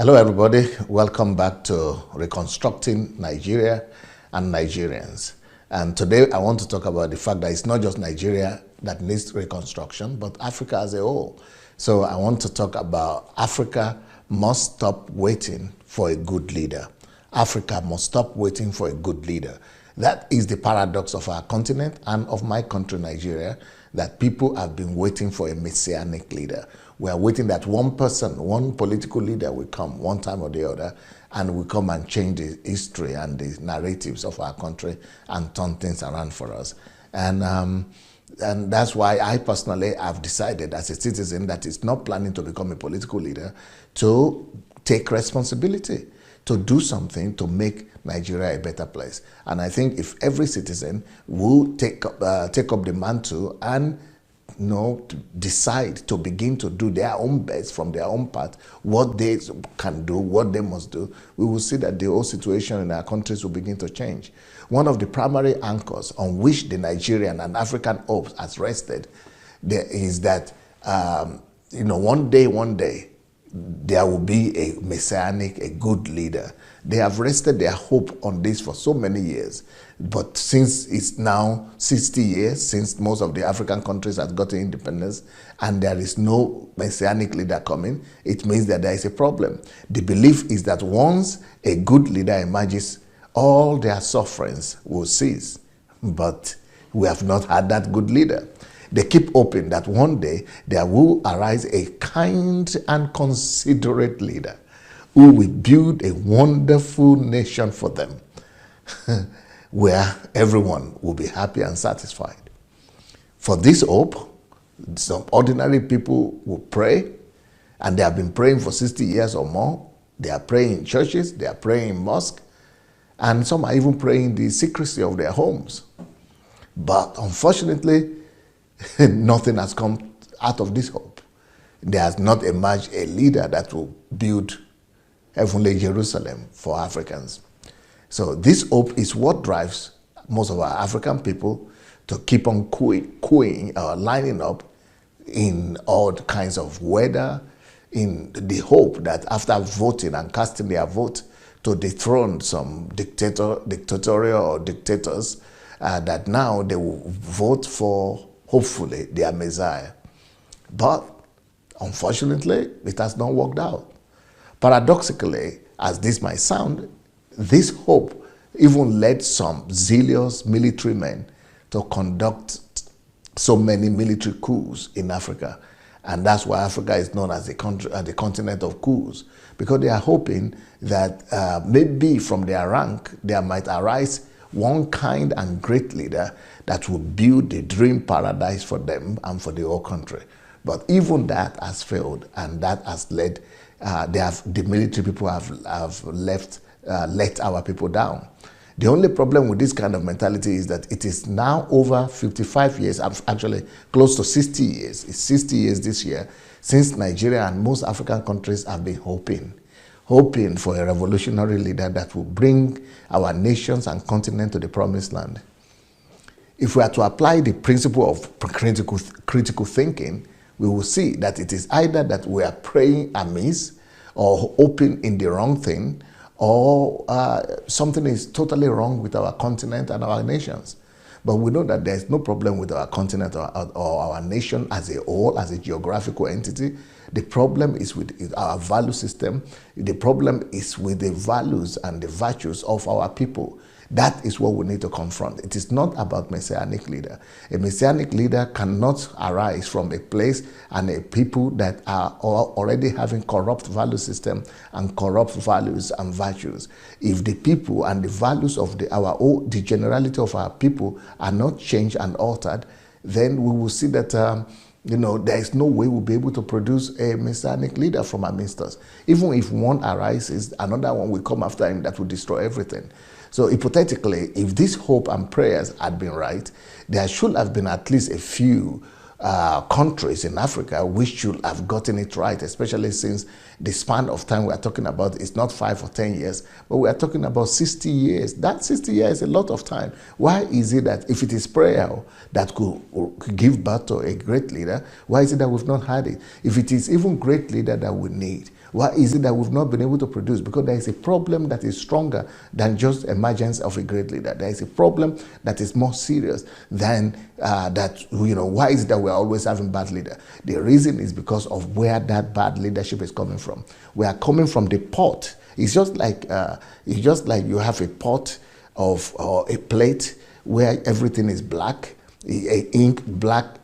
Hello, everybody. Welcome back to Reconstructing Nigeria and Nigerians. And today I want to talk about the fact that it's not just Nigeria that needs reconstruction, but Africa as a whole. So I want to talk about Africa must stop waiting for a good leader. Africa must stop waiting for a good leader. That is the paradox of our continent and of my country, Nigeria, that people have been waiting for a messianic leader. We are waiting that one person, one political leader will come one time or the other and will come and change the history and the narratives of our country and turn things around for us. And that's why I personally have decided as a citizen that is not planning to become a political leader to take responsibility, to do something to make Nigeria a better place. And I think if every citizen will take up the mantle and decide to begin to do their own best from their own part, what they can do, what they must do, we will see that the whole situation in our countries will begin to change. One of the primary anchors on which the Nigerian and African hopes has rested is that, one day, there will be a messianic, a good leader. They have rested their hope on this for so many years. But since it's now 60 years since most of the African countries have gotten independence and there is no messianic leader coming, it means that there is a problem. The belief is that once a good leader emerges, all their sufferings will cease. But we have not had that good leader. They keep hoping that one day there will arise a kind and considerate leader who will build a wonderful nation for them where everyone will be happy and satisfied. For this hope, some ordinary people will pray, and they have been praying for 60 years or more. They are praying in churches, they are praying in mosques, and some are even praying in the secrecy of their homes. But unfortunately, nothing has come out of this hope. There has not emerged a leader that will build heavenly Jerusalem for Africans. So this hope is what drives most of our African people to keep on lining up in all kinds of weather, in the hope that after voting and casting their vote to dethrone some dictatorial or dictators, that now they will vote for, hopefully, their Messiah. But unfortunately, it has not worked out. Paradoxically, as this might sound, this hope even led some zealous military men to conduct so many military coups in Africa. And that's why Africa is known as the continent of coups, because they are hoping that maybe from their rank there might arise one kind and great leader that will build the dream paradise for them and for the whole country. But even that has failed, and that has led, the military people have let our people down. The only problem with this kind of mentality is that it is now over 55 years, actually close to 60 years. It's 60 years this year since Nigeria and most African countries have been hoping for a revolutionary leader that will bring our nations and continent to the promised land. If we are to apply the principle of critical thinking, we will see that it is either that we are praying amiss or hoping in the wrong thing, or something is totally wrong with our continent and our nations. But we know that there is no problem with our continent or our nation as a whole, as a geographical entity. The problem is with our value system. The problem is with the values and the virtues of our people. That is what we need to confront. It is not about messianic leader. A messianic leader cannot arise from a place and a people that are already having corrupt value system and corrupt values and virtues. If the people and the values of the generality of our people are not changed and altered, then we will see that there is no way we'll be able to produce a messianic leader from our midst us. Even if one arises, another one will come after him that will destroy everything. So hypothetically, if this hope and prayers had been right, there should have been at least a few countries in Africa which should have gotten it right, especially since the span of time we are talking about is not 5 or 10 years, but we are talking about 60 years. That 60 years is a lot of time. Why is it that if it is prayer that could give birth to a great leader, why is it that we've not had it? If it is even great leader that we need, Why is it that we've not been able to produce? Because there is a problem that is stronger than just emergence of a great leader. There is a problem that is more serious than that. Why is it that we're always having bad leader? The reason is because of where that bad leadership is coming from. We are coming from the pot. It's just like you have a pot of or a plate where everything is black,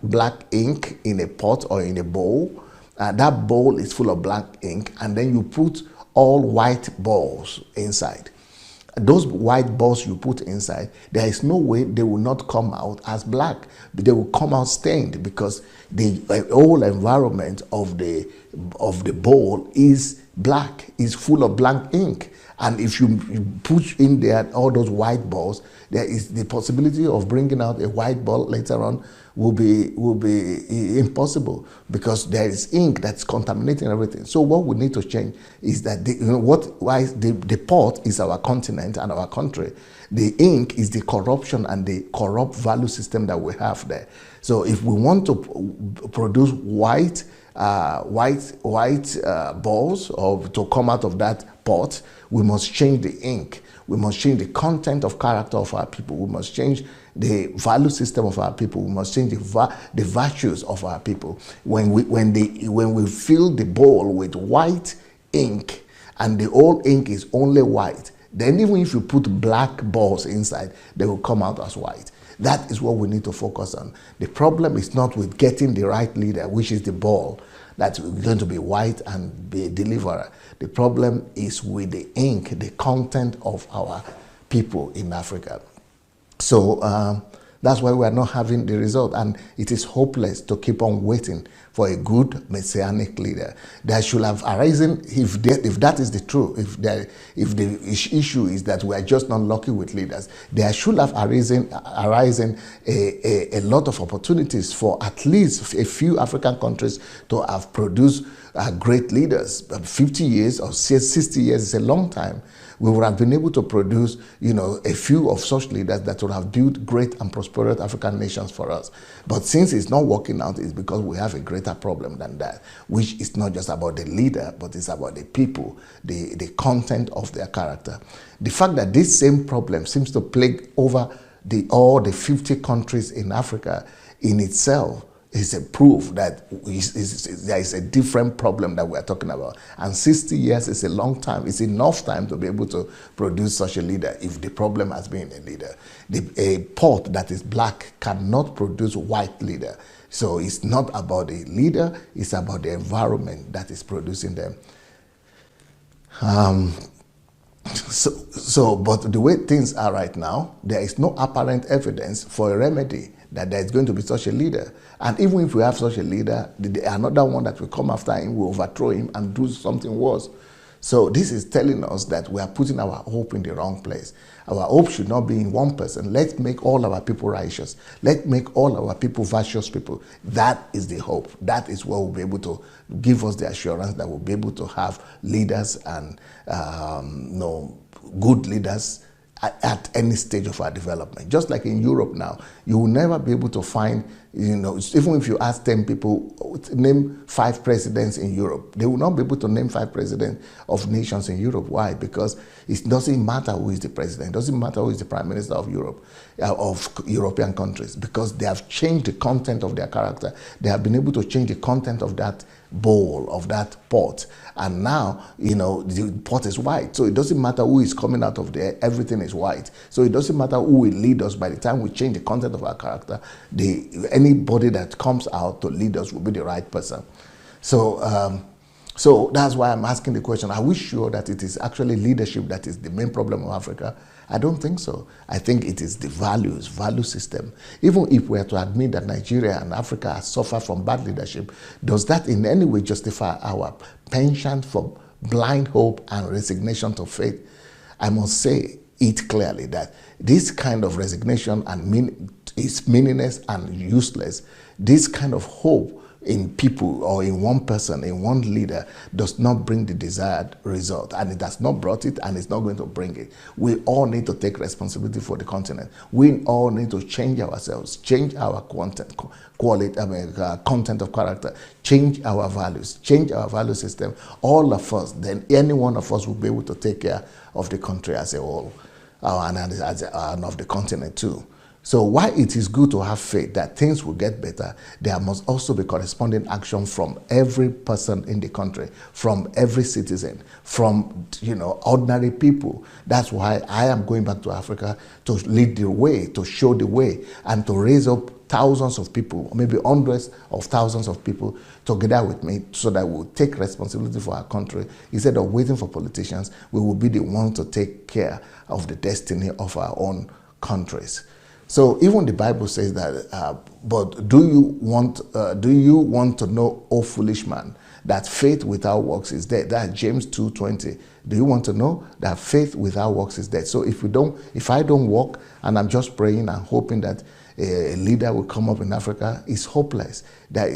black ink in a pot or in a bowl. That bowl is full of black ink, and then you put all white balls inside. Those white balls you put inside, there is no way they will not come out as black. They will come out stained because the whole environment of the bowl is black, is full of blank ink. And if you put in there all those white balls, there is the possibility of bringing out a white ball later on will be impossible, because there is ink that's contaminating everything. So what we need to change is that the pot is our continent and our country. The ink is the corruption and the corrupt value system that we have there. So if we want to produce white balls or to come out of that pot, we must change the ink. We must change the content of character of our people. We must change the value system of our people. We must change the virtues of our people. When we fill the bowl with white ink and the old ink is only white, then even if you put black balls inside, they will come out as white. That is what we need to focus on. The problem is not with getting the right leader, which is the ball that's going to be white and be a deliverer. The problem is with the ink, the content of our people in Africa. So that's why we are not having the result, and it is hopeless to keep on waiting for a good messianic leader. There should have arisen, if that is the truth, if the issue is that we are just not lucky with leaders, there should have arisen a lot of opportunities for at least a few African countries to have produced great leaders. 50 years or 60 years is a long time. We would have been able to produce, a few of such leaders that would have built great and prosperous African nations for us. But since it's not working out, it's because we have a greater problem than that, which is not just about the leader, but it's about the people, the content of their character. The fact that this same problem seems to plague over all the 50 countries in Africa in itself is a proof that there is a different problem that we're talking about. And 60 years is a long time. It's enough time to be able to produce such a leader if the problem has been a leader. A pot that is black cannot produce white leader. So it's not about the leader, it's about the environment that is producing them. But the way things are right now, there is no apparent evidence for a remedy that there is going to be such a leader. And even if we have such a leader, another one that will come after him will overthrow him and do something worse. So this is telling us that we are putting our hope in the wrong place. Our hope should not be in one person. Let's make all our people righteous. Let's make all our people virtuous people. That is the hope. That is what will be able to give us the assurance that we'll be able to have leaders and good leaders at any stage of our development. Just like in Europe now, you will never be able to find, even if you ask 10 people, name 5 presidents in Europe, they will not be able to name 5 presidents of nations in Europe. Why? Because it doesn't matter who is the president, it doesn't matter who is the prime minister of Europe, of European countries, because they have changed the content of their character. They have been able to change the content of that bowl, of that pot, and now the pot is white. So it doesn't matter who is coming out of there, everything is white. So it doesn't matter who will lead us. By the time we change the content of our character, anybody that comes out to lead us will be the right person. So that's why I'm asking the question, are we sure that it is actually leadership that is the main problem of Africa? I don't think so. I think it is the value system. Even if we are to admit that Nigeria and Africa have suffered from bad leadership, does that in any way justify our penchant for blind hope and resignation to faith? I must say it clearly that this kind of resignation is meaningless and useless. This kind of hope in people or in one person, in one leader, does not bring the desired result. And it has not brought it, and it's not going to bring it. We all need to take responsibility for the continent. We all need to change ourselves, change our content of character, change our values, change our value system. All of us, then any one of us will be able to take care of the country as a whole, and of the continent too. So while it is good to have faith that things will get better, there must also be corresponding action from every person in the country, from every citizen, from ordinary people. That's why I am going back to Africa to lead the way, to show the way, and to raise up thousands of people, maybe hundreds of thousands of people together with me, so that we'll take responsibility for our country. Instead of waiting for politicians, we will be the ones to take care of the destiny of our own countries. So even the Bible says that, but do you want to know, O foolish man, that faith without works is dead? That's James 2:20. Do you want to know that faith without works is dead? So if I don't walk and I'm just praying and hoping that a leader will come up in Africa, it's hopeless. That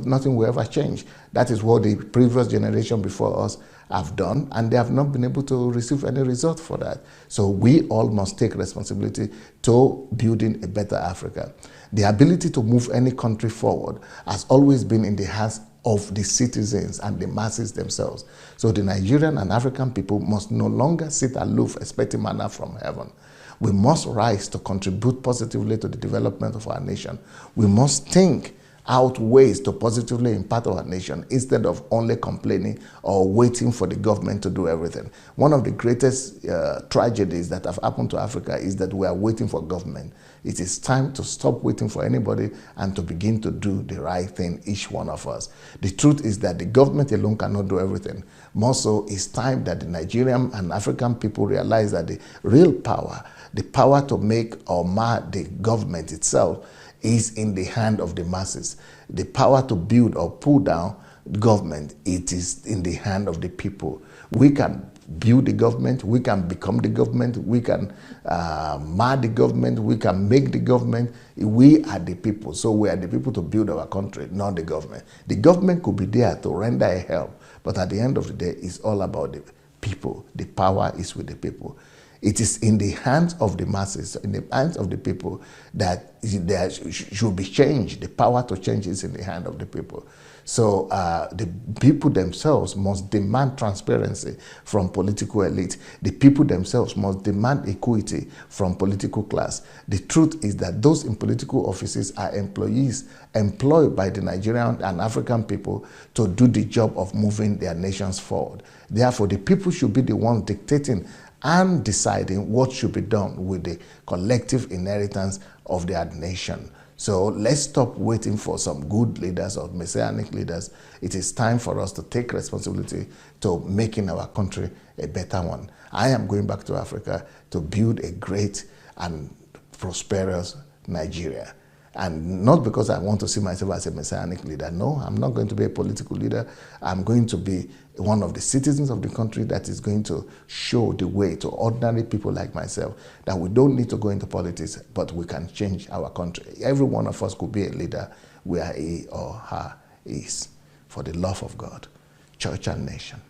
nothing will ever change. That is what the previous generation before us have done, and they have not been able to receive any result for that. So we all must take responsibility to building a better Africa. The ability to move any country forward has always been in the hands of the citizens and the masses themselves. So the Nigerian and African people must no longer sit aloof expecting manna from heaven. We must rise to contribute positively to the development of our nation. We must think out ways to positively impact our nation instead of only complaining or waiting for the government to do everything. One of the greatest tragedies that have happened to Africa is that we are waiting for government. It is time to stop waiting for anybody and to begin to do the right thing, each one of us. The truth is that the government alone cannot do everything. More so, it's time that the Nigerian and African people realize that the real power, the power to make or mar the government itself, is in the hand of the masses. The power to build or pull down government, it is in the hand of the people. We can build the government, we can become the government, we can mar the government, we can make the government. We are the people. So we are the people to build our country, not the government. The government could be there to render a help, but at the end of the day, it's all about the people. The power is with the people. It is in the hands of the masses, in the hands of the people, that there should be change. The power to change is in the hand of the people. So the people themselves must demand transparency from political elite. The people themselves must demand equity from political class. The truth is that those in political offices are employees employed by the Nigerian and African people to do the job of moving their nations forward. Therefore, the people should be the ones dictating and deciding what should be done with the collective inheritance of their nation. So let's stop waiting for some good leaders or messianic leaders. It is time for us to take responsibility to making our country a better one. I am going back to Africa to build a great and prosperous Nigeria. And not because I want to see myself as a messianic leader. No, I'm not going to be a political leader. I'm going to be one of the citizens of the country that is going to show the way to ordinary people like myself, that we don't need to go into politics, but we can change our country. Every one of us could be a leader where he or her is, for the love of God, church and nation.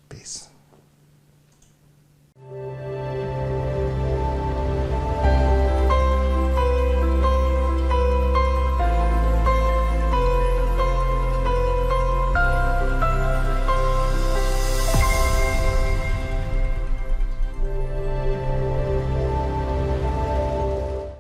Peace.